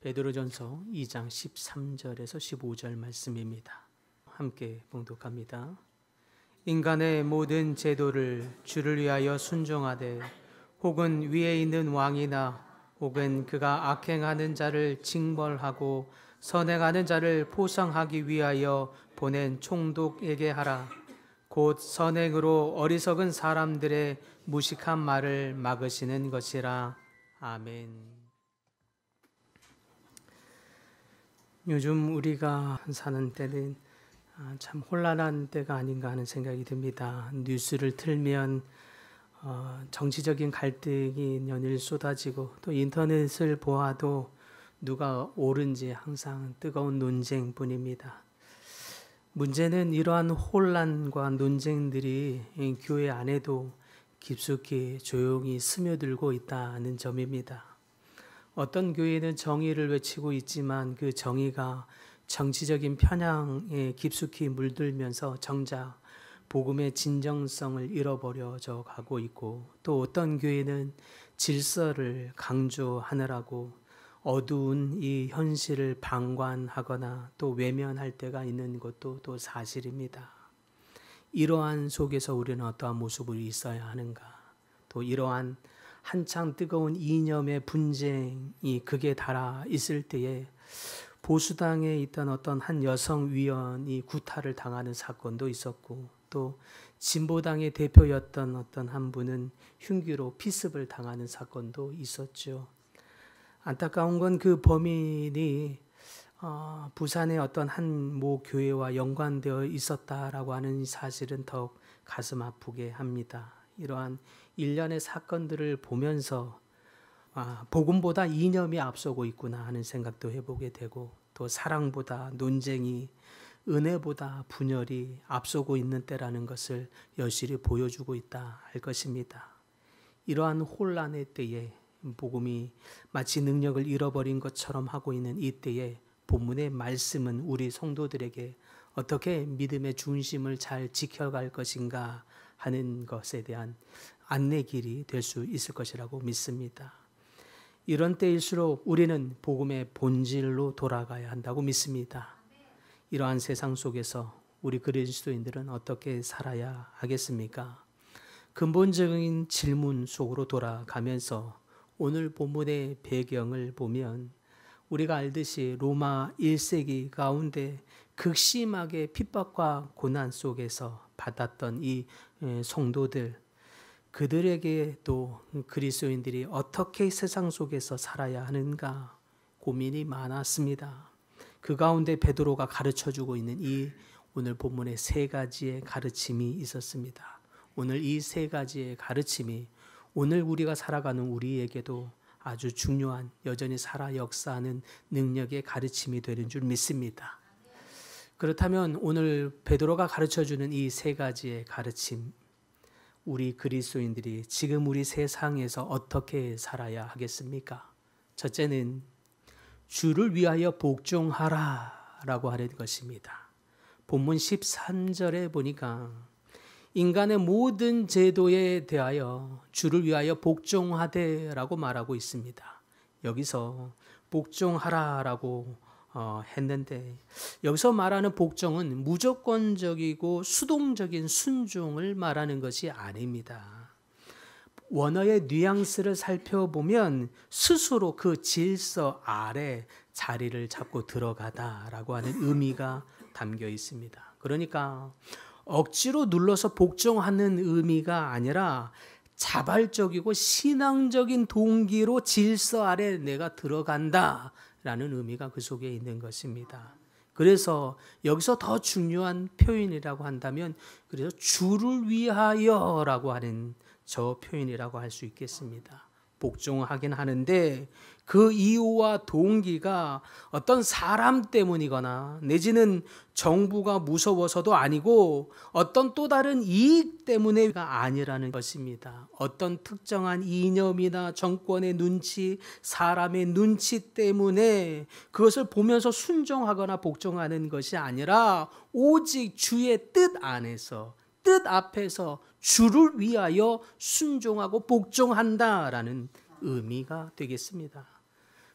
베드로전서 2장 13절에서 15절 말씀입니다. 함께 봉독합니다. 인간의 모든 제도를 주를 위하여 순종하되 혹은 위에 있는 왕이나 혹은 그가 악행하는 자를 징벌하고 선행하는 자를 포상하기 위하여 보낸 총독에게 하라. 곧 선행으로 어리석은 사람들의 무식한 말을 막으시는 것이라. 아멘. 요즘 우리가 사는 때는 참 혼란한 때가 아닌가 하는 생각이 듭니다. 뉴스를 틀면 정치적인 갈등이 연일 쏟아지고 또 인터넷을 보아도 누가 옳은지 항상 뜨거운 논쟁뿐입니다. 문제는 이러한 혼란과 논쟁들이 교회 안에도 깊숙이 조용히 스며들고 있다는 점입니다. 어떤 교회는 정의를 외치고 있지만 그 정의가 정치적인 편향에 깊숙이 물들면서 정작 복음의 진정성을 잃어버려져 가고 있고, 또 어떤 교회는 질서를 강조하느라고 어두운 이 현실을 방관하거나 또 외면할 때가 있는 것도 또 사실입니다. 이러한 속에서 우리는 어떠한 모습을 있어야 하는가? 또 이러한 한창 뜨거운 이념의 분쟁이 극에 달아 있을 때에 보수당에 있던 어떤 한 여성 위원이 구타를 당하는 사건도 있었고, 또 진보당의 대표였던 어떤 한 분은 흉기로 피습을 당하는 사건도 있었죠. 안타까운 건 그 범인이 부산의 어떤 한 모 교회와 연관되어 있었다라고 하는 사실은 더욱 가슴 아프게 합니다. 이러한 일련의 사건들을 보면서 복음보다 이념이 앞서고 있구나 하는 생각도 해보게 되고, 또 사랑보다 논쟁이, 은혜보다 분열이 앞서고 있는 때라는 것을 여실히 보여주고 있다 할 것입니다. 이러한 혼란의 때에 복음이 마치 능력을 잃어버린 것처럼 하고 있는 이 때에 본문의 말씀은 우리 성도들에게 어떻게 믿음의 중심을 잘 지켜갈 것인가 하는 것에 대한 안내길이 될 수 있을 것이라고 믿습니다. 이런 때일수록 우리는 복음의 본질로 돌아가야 한다고 믿습니다. 이러한 세상 속에서 우리 그리스도인들은 어떻게 살아야 하겠습니까? 근본적인 질문 속으로 돌아가면서 오늘 본문의 배경을 보면 우리가 알듯이 로마 1세기 가운데 극심하게 핍박과 고난 속에서 받았던 이 성도들, 그들에게 또 그리스도인들이 어떻게 세상 속에서 살아야 하는가 고민이 많았습니다. 그 가운데 베드로가 가르쳐주고 있는 이 오늘 본문의 세 가지의 가르침이 있었습니다. 오늘 이 세 가지의 가르침이 오늘 우리가 살아가는 우리에게도 아주 중요한, 여전히 살아 역사하는 능력의 가르침이 되는 줄 믿습니다. 그렇다면 오늘 베드로가 가르쳐주는 이 세 가지의 가르침, 우리 그리스도인들이 지금 우리 세상에서 어떻게 살아야 하겠습니까? 첫째는 주를 위하여 복종하라 라고 하는 것입니다. 본문 13절에 보니까 인간의 모든 제도에 대하여 주를 위하여 복종하되 라고 말하고 있습니다. 여기서 복종하라 라고 했는데, 여기서 말하는 복종은 무조건적이고 수동적인 순종을 말하는 것이 아닙니다. 원어의 뉘앙스를 살펴보면 스스로 그 질서 아래 자리를 잡고 들어가다라고 하는 의미가 담겨 있습니다. 그러니까 억지로 눌러서 복종하는 의미가 아니라 자발적이고 신앙적인 동기로 질서 아래 내가 들어간다 라는 의미가 그 속에 있는 것입니다. 그래서 여기서 더 중요한 표현이라고 한다면, 그래서 주를 위하여 라고 하는 저 표현이라고 할 수 있겠습니다. 복종하긴 하는데 그 이유와 동기가 어떤 사람 때문이거나 내지는 정부가 무서워서도 아니고 어떤 또 다른 이익 때문에가 아니라는 것입니다. 어떤 특정한 이념이나 정권의 눈치, 사람의 눈치 때문에 그것을 보면서 순종하거나 복종하는 것이 아니라 오직 주의 뜻 안에서, 뜻 앞에서 주를 위하여 순종하고 복종한다라는 의미가 되겠습니다.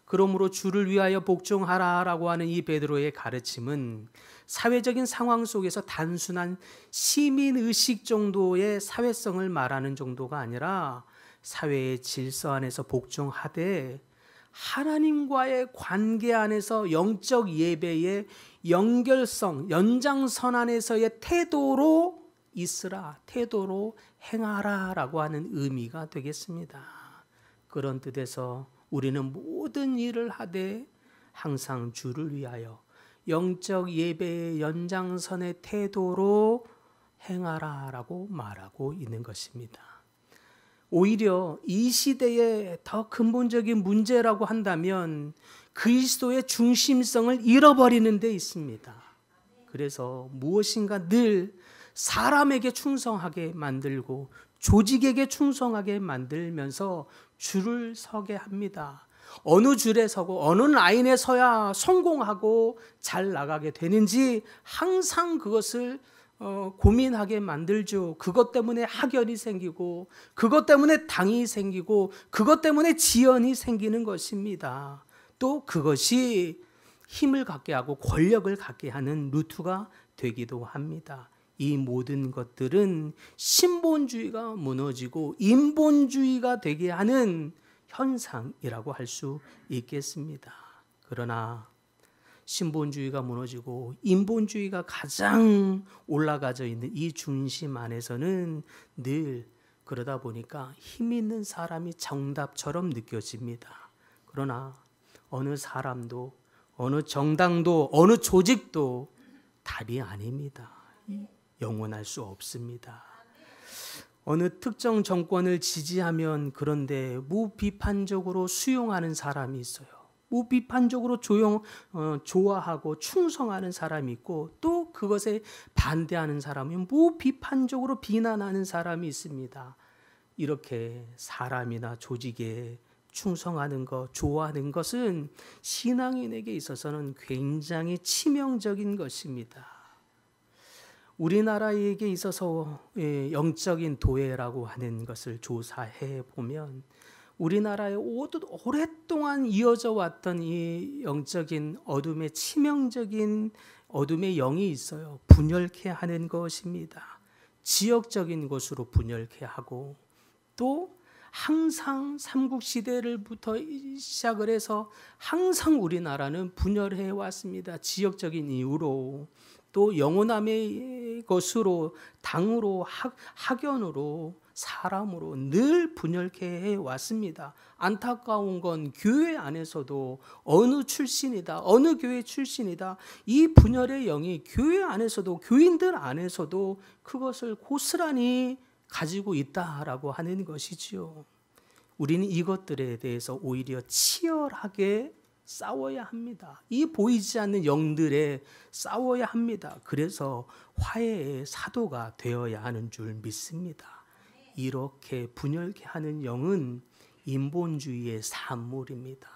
그러므로 주를 위하여 복종하라라고 하는 이 베드로의 가르침은 사회적인 상황 속에서 단순한 시민의식 정도의 사회성을 말하는 정도가 아니라 사회의 질서 안에서 복종하되 하나님과의 관계 안에서 영적 예배의 연결성, 연장선 안에서의 태도로 있으라, 태도로 행하라 라고 하는 의미가 되겠습니다. 그런 뜻에서 우리는 모든 일을 하되 항상 주를 위하여 영적 예배의 연장선의 태도로 행하라 라고 말하고 있는 것입니다. 오히려 이 시대의 더 근본적인 문제라고 한다면 그리스도의 중심성을 잃어버리는 데 있습니다. 그래서 무엇인가 늘 사람에게 충성하게 만들고 조직에게 충성하게 만들면서 줄을 서게 합니다. 어느 줄에 서고 어느 라인에 서야 성공하고 잘 나가게 되는지 항상 그것을 고민하게 만들죠. 그것 때문에 학연이 생기고 그것 때문에 당이 생기고 그것 때문에 지연이 생기는 것입니다. 또 그것이 힘을 갖게 하고 권력을 갖게 하는 루트가 되기도 합니다. 이 모든 것들은 신본주의가 무너지고 인본주의가 되게 하는 현상이라고 할 수 있겠습니다. 그러나 신본주의가 무너지고 인본주의가 가장 올라가져 있는 이 중심 안에서는 늘 그러다 보니까 힘 있는 사람이 정답처럼 느껴집니다. 그러나 어느 사람도 어느 정당도 어느 조직도 답이 아닙니다. 영원할 수 없습니다. 어느 특정 정권을 지지하면 그런데 무비판적으로 수용하는 사람이 있어요. 무비판적으로 좋아하고 충성하는 사람이 있고 또 그것에 반대하는 사람이 무비판적으로 비난하는 사람이 있습니다. 이렇게 사람이나 조직에 충성하는 것, 좋아하는 것은 신앙인에게 있어서는 굉장히 치명적인 것입니다. 우리나라에게 있어서 영적인 도회라고 하는 것을 조사해 보면 우리나라에 오랫동안 이어져 왔던 이 영적인 어둠의 치명적인 어둠의 영이 있어요. 분열케 하는 것입니다. 지역적인 것으로 분열케 하고 또 항상 삼국시대를부터 시작을 해서 항상 우리나라는 분열해 왔습니다. 지역적인 이유로 또 영혼함의 것으로 당으로 학연으로 사람으로 늘 분열케 해왔습니다. 안타까운 건 교회 안에서도 어느 출신이다 어느 교회 출신이다 이 분열의 영이 교회 안에서도 교인들 안에서도 그것을 고스란히 가지고 있다라고 하는 것이지요. 우리는 이것들에 대해서 오히려 치열하게 싸워야 합니다. 이 보이지 않는 영들에 싸워야 합니다. 그래서 화해의 사도가 되어야 하는 줄 믿습니다. 이렇게 분열케 하는 영은 인본주의의 산물입니다.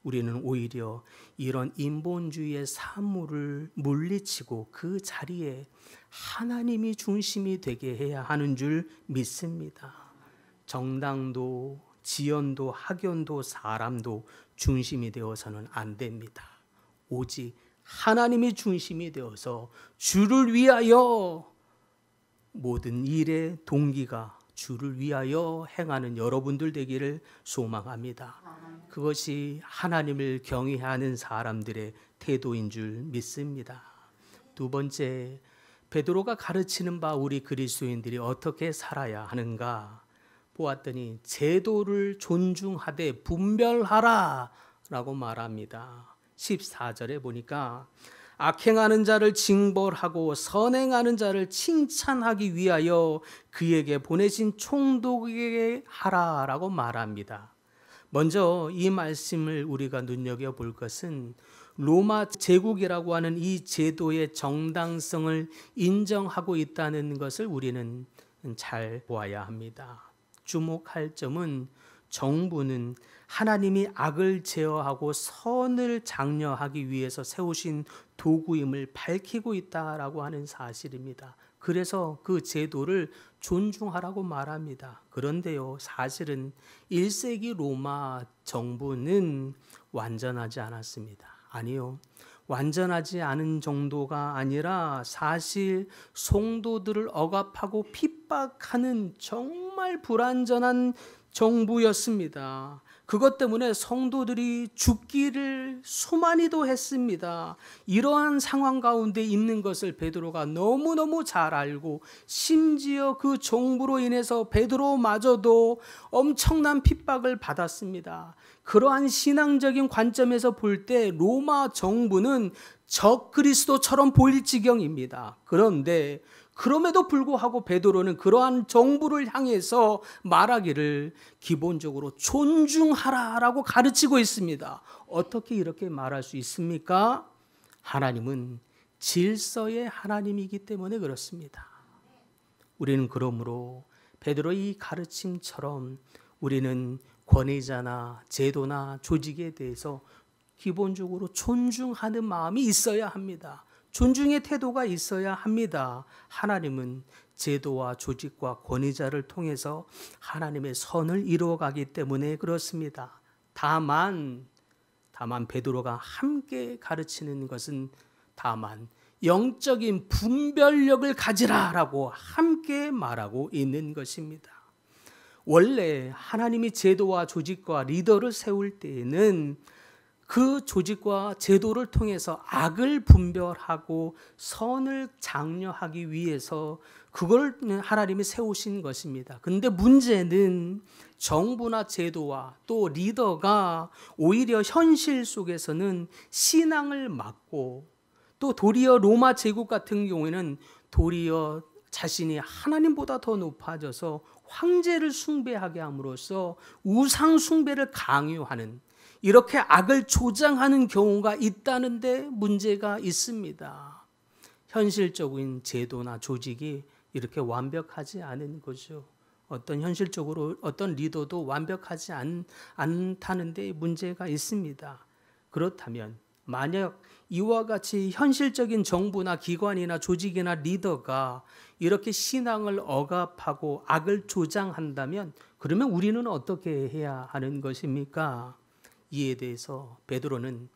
우리는 오히려 이런 인본주의의 산물을 물리치고 그 자리에 하나님이 중심이 되게 해야 하는 줄 믿습니다. 정당도 지연도 학연도 사람도 중심이 되어서는 안 됩니다. 오직 하나님이 중심이 되어서 주를 위하여 모든 일의 동기가 주를 위하여 행하는 여러분들 되기를 소망합니다. 그것이 하나님을 경외하는 사람들의 태도인 줄 믿습니다. 두 번째, 베드로가 가르치는 바 우리 그리스도인들이 어떻게 살아야 하는가 보았더니 제도를 존중하되 분별하라 라고 말합니다. 14절에 보니까 악행하는 자를 징벌하고 선행하는 자를 칭찬하기 위하여 그에게 보내신 총독에게 하라라고 말합니다. 먼저 이 말씀을 우리가 눈여겨볼 것은 로마 제국이라고 하는 이 제도의 정당성을 인정하고 있다는 것을 우리는 잘 보아야 합니다. 주목할 점은 정부는 하나님이 악을 제어하고 선을 장려하기 위해서 세우신 도구임을 밝히고 있다라고 하는 사실입니다. 그래서 그 제도를 존중하라고 말합니다. 그런데요, 사실은 1세기 로마 정부는 완전하지 않았습니다. 아니요. 완전하지 않은 정도가 아니라 사실 성도들을 억압하고 핍박하는 정말 불완전한 정부였습니다. 그것 때문에 성도들이 죽기를 수많이도 했습니다. 이러한 상황 가운데 있는 것을 베드로가 너무너무 잘 알고, 심지어 그 정부로 인해서 베드로마저도 엄청난 핍박을 받았습니다. 그러한 신앙적인 관점에서 볼 때 로마 정부는 적그리스도처럼 보일 지경입니다. 그런데 그럼에도 불구하고 베드로는 그러한 정부를 향해서 말하기를 기본적으로 존중하라라고 가르치고 있습니다. 어떻게 이렇게 말할 수 있습니까? 하나님은 질서의 하나님이기 때문에 그렇습니다. 우리는 그러므로 베드로의 이 가르침처럼 우리는 권위자나 제도나 조직에 대해서 기본적으로 존중하는 마음이 있어야 합니다. 존중의 태도가 있어야 합니다. 하나님은 제도와 조직과 권위자를 통해서 하나님의 선을 이루어가기 때문에 그렇습니다. 다만 베드로가 함께 가르치는 것은 다만 영적인 분별력을 가지라라고 함께 말하고 있는 것입니다. 원래 하나님이 제도와 조직과 리더를 세울 때에는 그 조직과 제도를 통해서 악을 분별하고 선을 장려하기 위해서 그걸 하나님이 세우신 것입니다. 근데 문제는 정부나 제도와 또 리더가 오히려 현실 속에서는 신앙을 막고, 또 도리어 로마 제국 같은 경우에는 도리어 자신이 하나님보다 더 높아져서 황제를 숭배하게 함으로써 우상 숭배를 강요하는, 이렇게 악을 조장하는 경우가 있다는데 문제가 있습니다. 현실적인 제도나 조직이 이렇게 완벽하지 않은 거죠. 현실적으로 어떤 리더도 완벽하지 않다는데 문제가 있습니다. 그렇다면 만약 이와 같이 현실적인 정부나 기관이나 조직이나 리더가 이렇게 신앙을 억압하고 악을 조장한다면 그러면 우리는 어떻게 해야 하는 것입니까? 이에 대해서 베드로는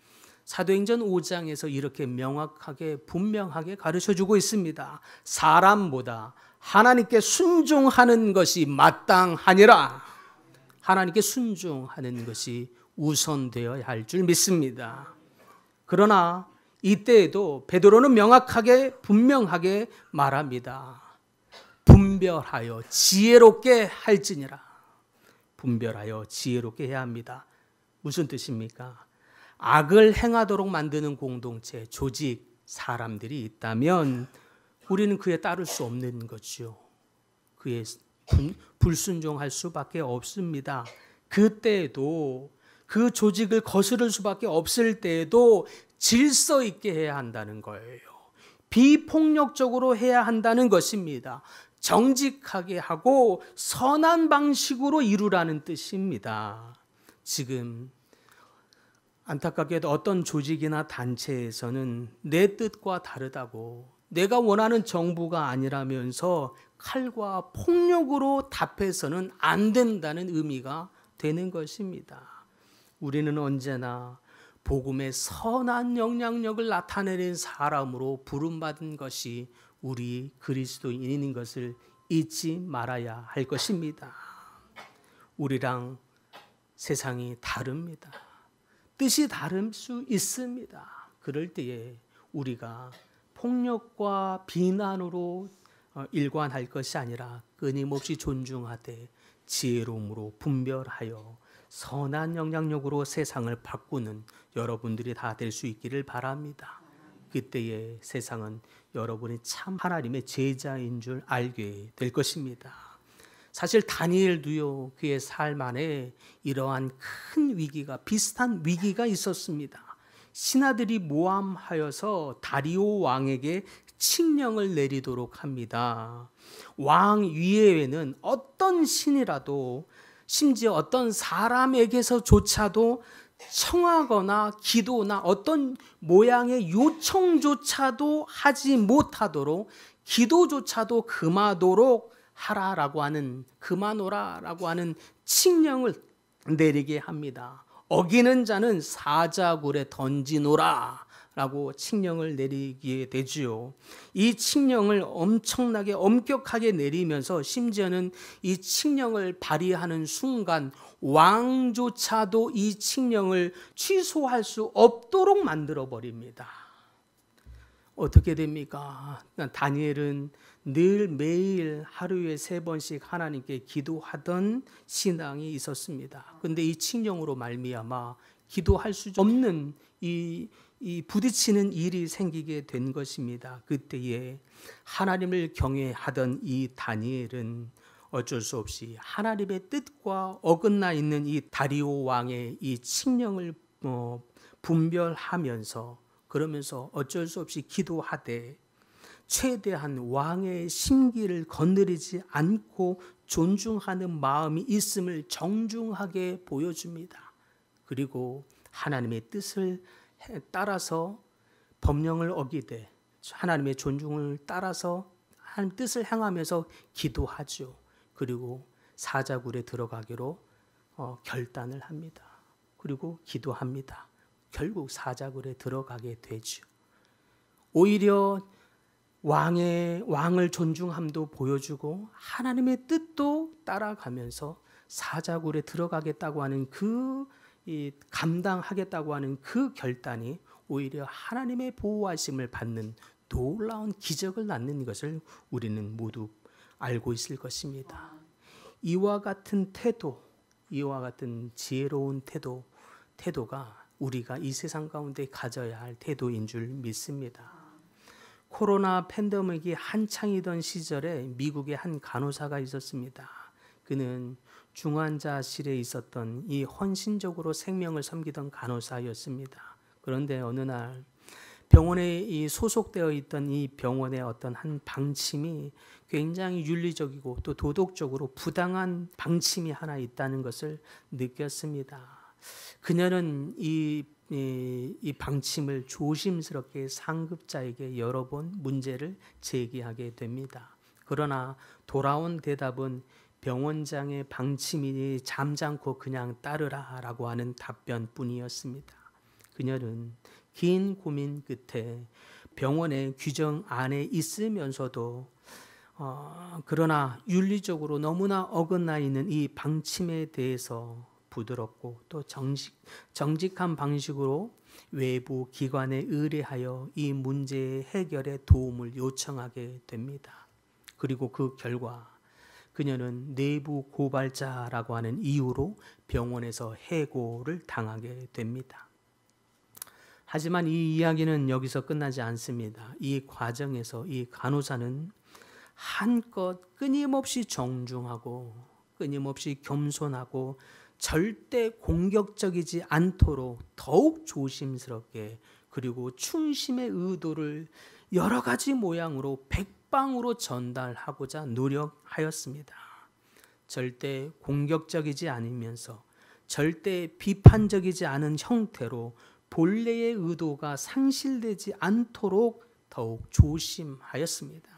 사도행전 5장에서 이렇게 명확하게 분명하게 가르쳐주고 있습니다. 사람보다 하나님께 순종하는 것이 마땅하니라. 하나님께 순종하는 것이 우선되어야 할 줄 믿습니다. 그러나 이때에도 베드로는 명확하게 분명하게 말합니다. 분별하여 지혜롭게 할지니라. 분별하여 지혜롭게 해야 합니다. 무슨 뜻입니까? 악을 행하도록 만드는 공동체, 조직, 사람들이 있다면 우리는 그에 따를 수 없는 거죠. 그에 불순종할 수밖에 없습니다. 그때에도 그 조직을 거스를 수밖에 없을 때에도 질서 있게 해야 한다는 거예요. 비폭력적으로 해야 한다는 것입니다. 정직하게 하고 선한 방식으로 이루라는 뜻입니다. 지금 안타깝게도 어떤 조직이나 단체에서는 내 뜻과 다르다고, 내가 원하는 정부가 아니라면서 칼과 폭력으로 답해서는 안 된다는 의미가 되는 것입니다. 우리는 언제나 복음의 선한 영향력을 나타내는 사람으로 부름받은 것이 우리 그리스도인인 것을 잊지 말아야 할 것입니다. 우리랑 세상이 다릅니다. 뜻이 다를 수 있습니다. 그럴 때에 우리가 폭력과 비난으로 일관할 것이 아니라 끊임없이 존중하되 지혜로움으로 분별하여 선한 영향력으로 세상을 바꾸는 여러분들이 다 될 수 있기를 바랍니다. 그때에 세상은 여러분이 참 하나님의 제자인 줄 알게 될 것입니다. 사실 다니엘도요, 그의 삶 안에 이러한 큰 위기가, 비슷한 위기가 있었습니다. 신하들이 모함하여서 다리오 왕에게 칙령을 내리도록 합니다. 왕 위에는 어떤 신이라도, 심지어 어떤 사람에게서조차도 청하거나 기도나 어떤 모양의 요청조차도 하지 못하도록 기도조차도 금하도록 하라라고 하는, 금하노라라고 하는 칙령을 내리게 합니다. 어기는 자는 사자굴에 던지노라 라고 칙령을 내리게 되지요. 이 칙령을 엄청나게 엄격하게 내리면서 심지어는 이 칙령을 발휘하는 순간 왕조차도 이 칙령을 취소할 수 없도록 만들어 버립니다. 어떻게 됩니까? 다니엘은 늘 매일 하루에 3번씩 하나님께 기도하던 신앙이 있었습니다. 근데 이 칙령으로 말미암아 기도할 수 없는 이 부딪히는 일이 생기게 된 것입니다. 그때에 하나님을 경외하던 이 다니엘은 어쩔 수 없이 하나님의 뜻과 어긋나 있는 이 다리오 왕의 이 칙령을 분별하면서, 그러면서 어쩔 수 없이 기도하되 최대한 왕의 심기를 건드리지 않고 존중하는 마음이 있음을 정중하게 보여줍니다. 그리고 하나님의 뜻을 따라서 법령을 어기되 하나님의 존중을 따라서 하나님 뜻을 행하면서 기도하죠. 그리고 사자굴에 들어가기로 결단을 합니다. 그리고 기도합니다. 결국 사자굴에 들어가게 되죠. 오히려 왕을 존중함도 보여주고 하나님의 뜻도 따라가면서 사자굴에 들어가겠다고 하는 감당하겠다고 하는 그 결단이 오히려 하나님의 보호하심을 받는 놀라운 기적을 낳는 것을 우리는 모두 알고 있을 것입니다. 이와 같은 태도, 이와 같은 지혜로운 태도가 우리가 이 세상 가운데 가져야 할 태도인 줄 믿습니다. 코로나 팬데믹이 한창이던 시절에 미국의 한 간호사가 있었습니다. 그는 중환자실에 있었던 이 헌신적으로 생명을 섬기던 간호사였습니다. 그런데 어느 날 병원에 소속되어 있던 이 병원의 어떤 한 방침이 굉장히 윤리적이고 또 도덕적으로 부당한 방침이 하나 있다는 것을 느꼈습니다. 그녀는 이 방침을 조심스럽게 상급자에게 여러 번 문제를 제기하게 됩니다. 그러나 돌아온 대답은 병원장의 방침이 잠잠고 그냥 따르라라고 하는 답변뿐이었습니다. 그녀는 긴 고민 끝에 병원의 규정 안에 있으면서도 그러나 윤리적으로 너무나 어긋나 있는 이 방침에 대해서 부드럽고 또 정직한 방식으로 외부 기관에 의뢰하여 이 문제의 해결에 도움을 요청하게 됩니다. 그리고 그 결과 그녀는 내부 고발자라고 하는 이유로 병원에서 해고를 당하게 됩니다. 하지만 이 이야기는 여기서 끝나지 않습니다. 이 과정에서 이 간호사는 한껏 끊임없이 정중하고 끊임없이 겸손하고 절대 공격적이지 않도록 더욱 조심스럽게, 그리고 충심의 의도를 여러 가지 모양으로 백방으로 전달하고자 노력하였습니다. 절대 공격적이지 않으면서 절대 비판적이지 않은 형태로 본래의 의도가 상실되지 않도록 더욱 조심하였습니다.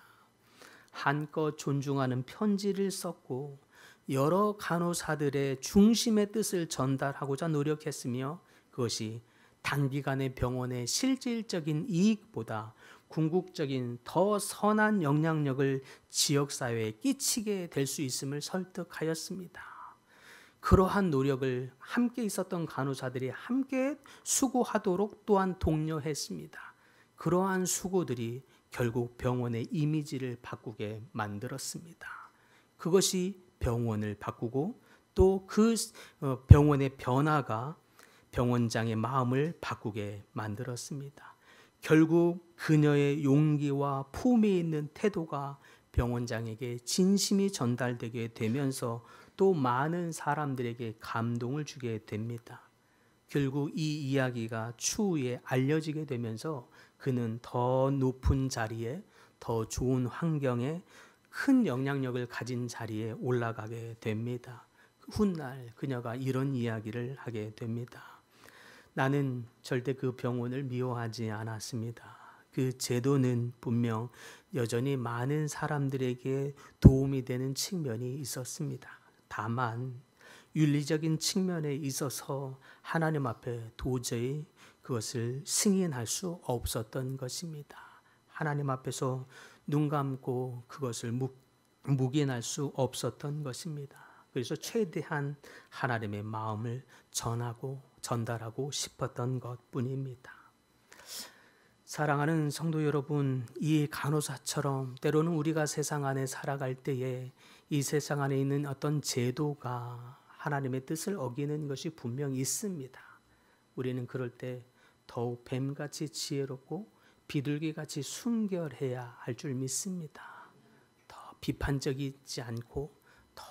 한껏 존중하는 편지를 썼고 여러 간호사들의 중심의 뜻을 전달하고자 노력했으며 그것이 단기간에 병원의 실질적인 이익보다 궁극적인 더 선한 영향력을 지역사회에 끼치게 될 수 있음을 설득하였습니다. 그러한 노력을 함께 있었던 간호사들이 함께 수고하도록 또한 독려했습니다. 그러한 수고들이 결국 병원의 이미지를 바꾸게 만들었습니다. 그것이 병원을 바꾸고 또 그 병원의 변화가 병원장의 마음을 바꾸게 만들었습니다. 결국 그녀의 용기와 품위 있는 태도가 병원장에게 진심이 전달되게 되면서 또 많은 사람들에게 감동을 주게 됩니다. 결국 이 이야기가 추후에 알려지게 되면서 그는 더 높은 자리에, 더 좋은 환경에, 큰 영향력을 가진 자리에 올라가게 됩니다. 훗날 그녀가 이런 이야기를 하게 됩니다. 나는 절대 그 병원을 미워하지 않았습니다. 그 제도는 분명 여전히 많은 사람들에게 도움이 되는 측면이 있었습니다. 다만 윤리적인 측면에 있어서 하나님 앞에 도저히 그것을 승인할 수 없었던 것입니다. 하나님 앞에서 눈 감고 그것을 묵인할 수 없었던 것입니다. 그래서 최대한 하나님의 마음을 전달하고 싶었던 것뿐입니다. 사랑하는 성도 여러분, 이 간호사처럼 때로는 우리가 세상 안에 살아갈 때에 이 세상 안에 있는 어떤 제도가 하나님의 뜻을 어기는 것이 분명히 있습니다. 우리는 그럴 때 더욱 뱀같이 지혜롭고 비둘기같이 순결해야 할 줄 믿습니다. 더 비판적이지 않고 더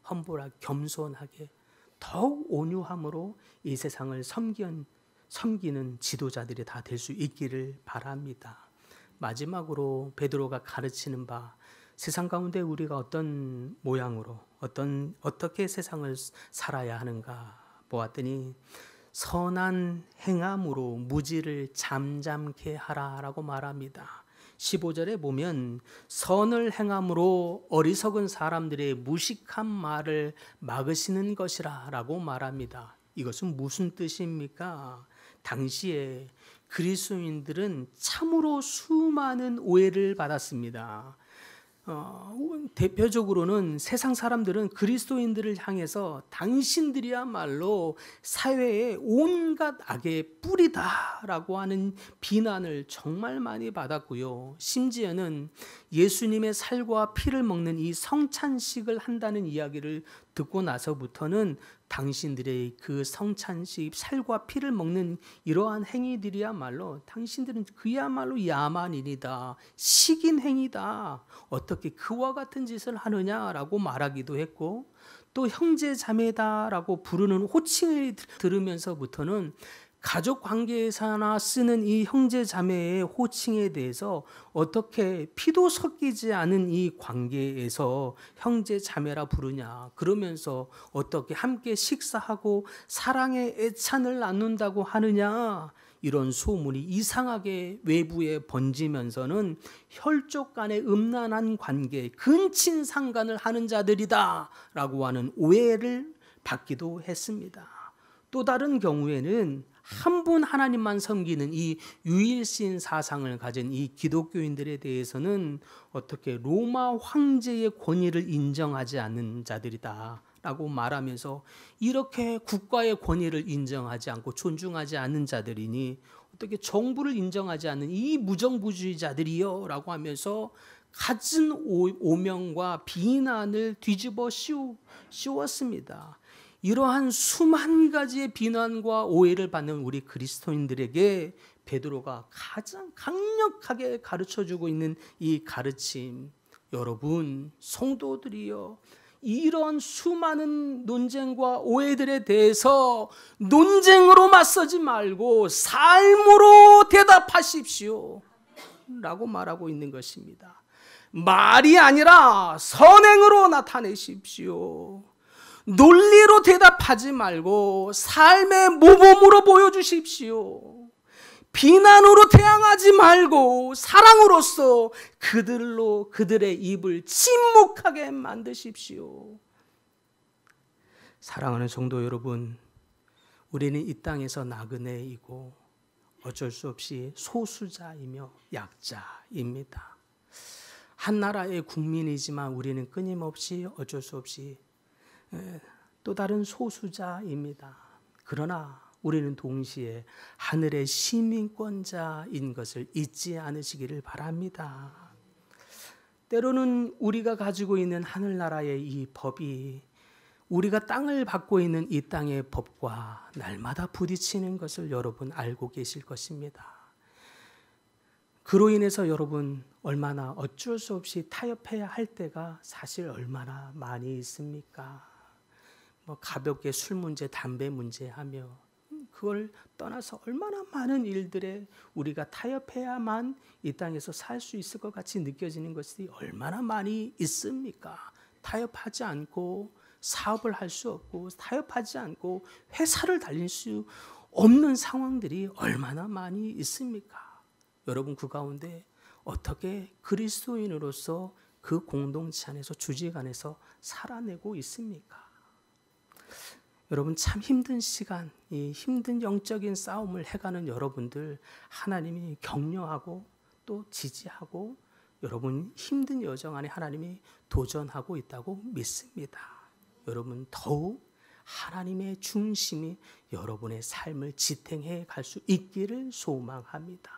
험불하게 겸손하게 더욱 온유함으로 이 세상을 섬기는 지도자들이 다 될 수 있기를 바랍니다. 마지막으로 베드로가 가르치는 바, 세상 가운데 우리가 어떤 모양으로 어떻게 세상을 살아야 하는가 보았더니 선한 행함으로 무지를 잠잠케 하라라고 말합니다. 15절에 보면 선을 행함으로 어리석은 사람들의 무식한 말을 막으시는 것이라 라고 말합니다. 이것은 무슨 뜻입니까? 당시에 그리스도인들은 참으로 수많은 오해를 받았습니다. 대표적으로는 세상 사람들은 그리스도인들을 향해서 당신들이야말로 사회의 온갖 악의 뿌리다라고 하는 비난을 정말 많이 받았고요. 심지어는 예수님의 살과 피를 먹는 이 성찬식을 한다는 이야기를 듣고 나서부터는 당신들의 그 성찬식, 살과 피를 먹는 이러한 행위들이야말로 당신들은 그야말로 야만인이다, 식인 행위다, 어떻게 그와 같은 짓을 하느냐라고 말하기도 했고, 또 형제 자매다라고 부르는 호칭을 들으면서부터는 가족 관계에서나 쓰는 이 형제 자매의 호칭에 대해서 어떻게 피도 섞이지 않은 이 관계에서 형제 자매라 부르냐, 그러면서 어떻게 함께 식사하고 사랑의 애찬을 나눈다고 하느냐, 이런 소문이 이상하게 외부에 번지면서는 혈족 간의 음란한 관계, 근친상간을 하는 자들이다 라고 하는 오해를 받기도 했습니다. 또 다른 경우에는 한 분 하나님만 섬기는 이 유일신 사상을 가진 이 기독교인들에 대해서는 어떻게 로마 황제의 권위를 인정하지 않는 자들이다 라고 말하면서, 이렇게 국가의 권위를 인정하지 않고 존중하지 않는 자들이니 어떻게 정부를 인정하지 않는 이 무정부주의자들이요 라고 하면서 갖은 오명과 비난을 뒤집어 씌웠습니다. 이러한 수만 가지의 비난과 오해를 받는 우리 그리스도인들에게 베드로가 가장 강력하게 가르쳐주고 있는 이 가르침, 여러분 성도들이여, 이런 수많은 논쟁과 오해들에 대해서 논쟁으로 맞서지 말고 삶으로 대답하십시오 라고 말하고 있는 것입니다. 말이 아니라 선행으로 나타내십시오. 논리로 대답하지 말고 삶의 모범으로 보여주십시오. 비난으로 대항하지 말고 사랑으로서 그들의 입을 침묵하게 만드십시오. 사랑하는 성도 여러분, 우리는 이 땅에서 나그네이고 어쩔 수 없이 소수자이며 약자입니다. 한 나라의 국민이지만 우리는 끊임없이 어쩔 수 없이 또 다른 소수자입니다. 그러나 우리는 동시에 하늘의 시민권자인 것을 잊지 않으시기를 바랍니다. 때로는 우리가 가지고 있는 하늘나라의 이 법이 우리가 땅을 받고 있는 이 땅의 법과 날마다 부딪히는 것을 여러분 알고 계실 것입니다. 그로 인해서 여러분 얼마나 어쩔 수 없이 타협해야 할 때가 사실 얼마나 많이 있습니까? 가볍게 술 문제, 담배 문제 하며 그걸 떠나서 얼마나 많은 일들에 우리가 타협해야만 이 땅에서 살 수 있을 것 같이 느껴지는 것이 얼마나 많이 있습니까? 타협하지 않고 사업을 할 수 없고, 타협하지 않고 회사를 달릴 수 없는 상황들이 얼마나 많이 있습니까? 여러분 그 가운데 어떻게 그리스도인으로서 그 공동체 안에서 주직 안에서 살아내고 있습니까? 여러분 참 힘든 시간, 이 힘든 영적인 싸움을 해가는 여러분들 하나님이 격려하고 또 지지하고 여러분 힘든 여정 안에 하나님이 도전하고 있다고 믿습니다. 여러분 더욱 하나님의 중심이 여러분의 삶을 지탱해 갈 수 있기를 소망합니다.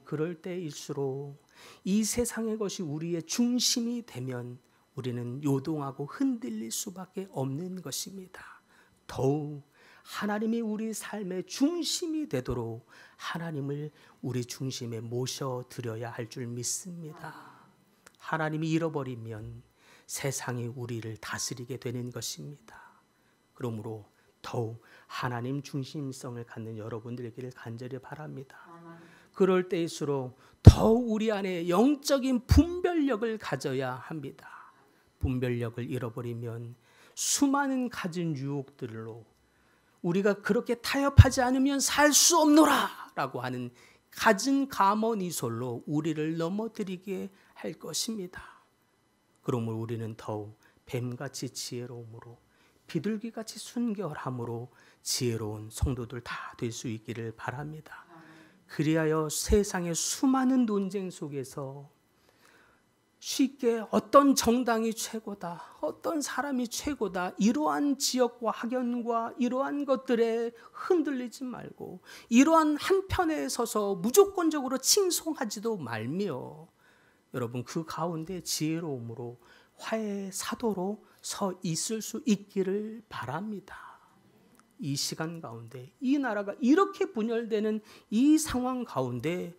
그럴 때일수록 이 세상의 것이 우리의 중심이 되면 우리는 요동하고 흔들릴 수밖에 없는 것입니다. 더욱 하나님이 우리 삶의 중심이 되도록 하나님을 우리 중심에 모셔드려야 할 줄 믿습니다. 하나님이 잃어버리면 세상이 우리를 다스리게 되는 것입니다. 그러므로 더욱 하나님 중심성을 갖는 여러분들 되기를 간절히 바랍니다. 그럴 때일수록 더욱 우리 안에 영적인 분별력을 가져야 합니다. 분별력을 잃어버리면 수많은 가진 유혹들로 우리가 그렇게 타협하지 않으면 살 수 없노라 라고 하는 가진 감언이솔로 우리를 넘어뜨리게 할 것입니다. 그러므로 우리는 더욱 뱀같이 지혜로움으로 비둘기같이 순결함으로 지혜로운 성도들 다 될 수 있기를 바랍니다. 그리하여 세상의 수많은 논쟁 속에서 쉽게 어떤 정당이 최고다, 어떤 사람이 최고다, 이러한 지역과 학연과 이러한 것들에 흔들리지 말고 이러한 한편에 서서 무조건적으로 칭송하지도 말며 여러분 그 가운데 지혜로움으로 화해의 사도로 서 있을 수 있기를 바랍니다. 이 시간 가운데 이 나라가 이렇게 분열되는 이 상황 가운데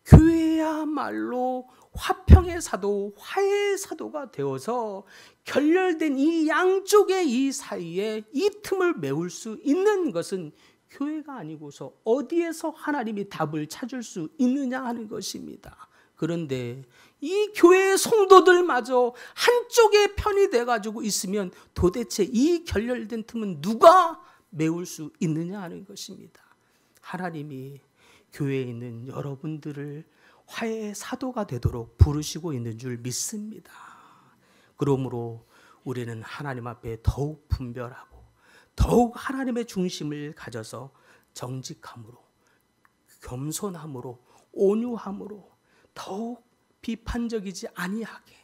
교회야말로 화평의 사도, 화해의 사도가 되어서 결렬된 이 양쪽의 이 사이에 이 틈을 메울 수 있는 것은 교회가 아니고서 어디에서 하나님이 답을 찾을 수 있느냐 하는 것입니다. 그런데 이 교회의 성도들마저 한쪽의 편이 돼가지고 있으면 도대체 이 결렬된 틈은 누가 메울 수 있느냐 하는 것입니다. 하나님이 교회에 있는 여러분들을 화해의 사도가 되도록 부르시고 있는 줄 믿습니다. 그러므로 우리는 하나님 앞에 더욱 분별하고 더욱 하나님의 중심을 가져서 정직함으로 겸손함으로 온유함으로 더욱 비판적이지 아니하게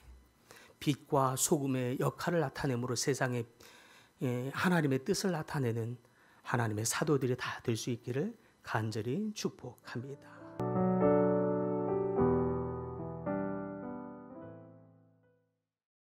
빛과 소금의 역할을 나타내므로 세상에 하나님의 뜻을 나타내는 하나님의 사도들이 다 될 수 있기를 간절히 축복합니다.